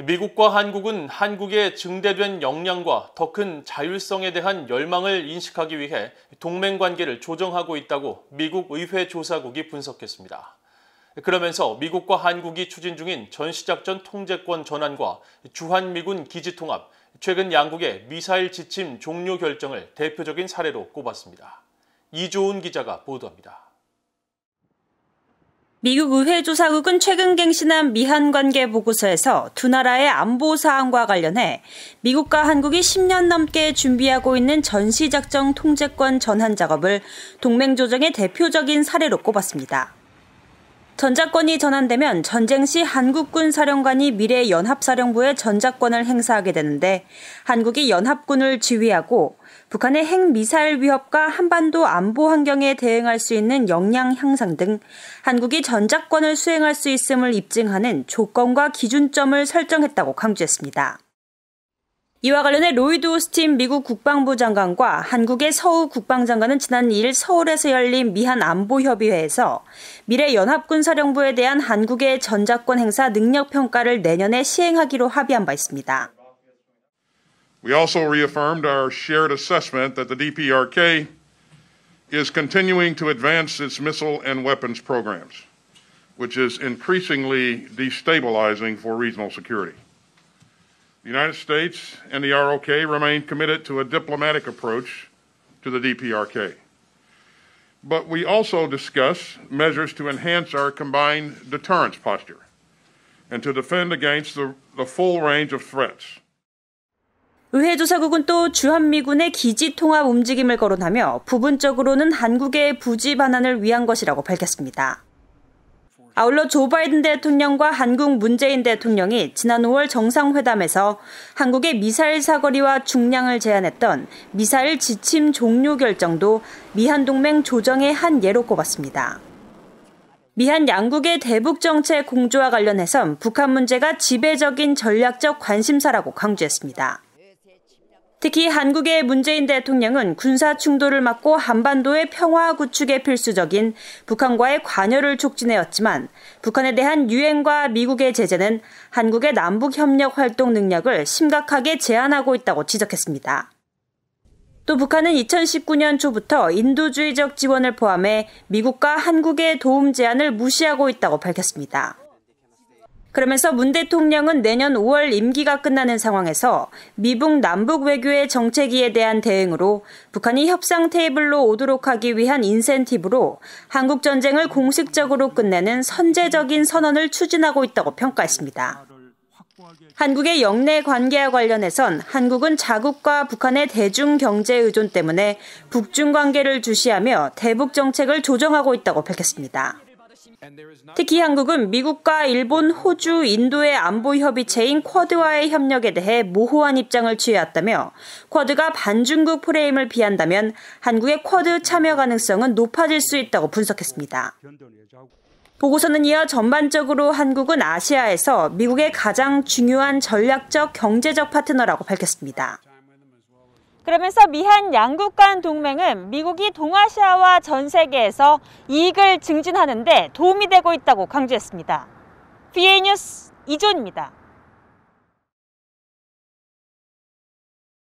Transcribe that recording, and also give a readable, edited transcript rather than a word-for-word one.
미국과 한국은 한국의 증대된 역량과 더 큰 자율성에 대한 열망을 인식하기 위해 동맹 관계를 조정하고 있다고 미국 의회 조사국이 분석했습니다. 그러면서 미국과 한국이 추진 중인 전시작전 통제권 전환과 주한미군 기지 통합, 최근 양국의 미사일 지침 종료 결정을 대표적인 사례로 꼽았습니다. 이조은 기자가 보도합니다. 미국 의회 조사국은 최근 갱신한 미한 관계 보고서에서 두 나라의 안보 사항과 관련해 미국과 한국이 10년 넘게 준비하고 있는 전시작전 통제권 전환 작업을 동맹 조정의 대표적인 사례로 꼽았습니다. 전작권이 전환되면 전쟁 시 한국군 사령관이 미래 연합사령부의 전작권을 행사하게 되는데 한국이 연합군을 지휘하고 북한의 핵미사일 위협과 한반도 안보 환경에 대응할 수 있는 역량 향상 등 한국이 전작권을 수행할 수 있음을 입증하는 조건과 기준점을 설정했다고 강조했습니다. 이와 관련해 로이드 오스틴 미국 국방부 장관과 한국의 서우 국방장관은 지난 2일 서울에서 열린 미한 안보협의회에서 미래 연합군 사령부에 대한 한국의 전작권 행사 능력 평가를 내년에 시행하기로 합의한 바 있습니다. We also reaffirmed our shared assessment that the DPRK is continuing to advance its missile and weapons programs, which is increasingly destabilizing for regional security. The United States and the ROK remain committed to a diplomatic approach to the DPRK. But we also discuss measures to enhance our combined deterrence posture and to defend against the full range of threats. 의회 조사국은 또 주한미군의 기지 통합 움직임을 거론하며 부분적으로는 한국의 부지 반환을 위한 것이라고 밝혔습니다. 아울러 조 바이든 대통령과 한국 문재인 대통령이 지난 5월 정상회담에서 한국의 미사일 사거리와 중량을 제한했던 미사일 지침 종료 결정도 미한 동맹 조정의 한 예로 꼽았습니다. 미한 양국의 대북 정책 공조와 관련해선 북한 문제가 지배적인 전략적 관심사라고 강조했습니다. 특히 한국의 문재인 대통령은 군사 충돌을 막고 한반도의 평화 구축에 필수적인 북한과의 관여를 촉진해왔지만 북한에 대한 유엔과 미국의 제재는 한국의 남북협력 활동 능력을 심각하게 제한하고 있다고 지적했습니다. 또 북한은 2019년 초부터 인도주의적 지원을 포함해 미국과 한국의 도움 제안을 무시하고 있다고 밝혔습니다. 그러면서 문 대통령은 내년 5월 임기가 끝나는 상황에서 미북 남북 외교의 정체기에 대한 대응으로 북한이 협상 테이블로 오도록 하기 위한 인센티브로 한국 전쟁을 공식적으로 끝내는 선제적인 선언을 추진하고 있다고 평가했습니다. 한국의 영내 관계와 관련해선 한국은 자국과 북한의 대중 경제 의존 때문에 북중 관계를 주시하며 대북 정책을 조정하고 있다고 밝혔습니다. 특히 한국은 미국과 일본, 호주, 인도의 안보 협의체인 쿼드와의 협력에 대해 모호한 입장을 취해왔다며 쿼드가 반중국 프레임을 피한다면 한국의 쿼드 참여 가능성은 높아질 수 있다고 분석했습니다. 보고서는 이어 전반적으로 한국은 아시아에서 미국의 가장 중요한 전략적 경제적 파트너라고 밝혔습니다. 그러면서 미한 양국 간 동맹은 미국이 동아시아와 전 세계에서 이익을 증진하는 데 도움이 되고 있다고 강조했습니다. VA 뉴스 이조은입니다.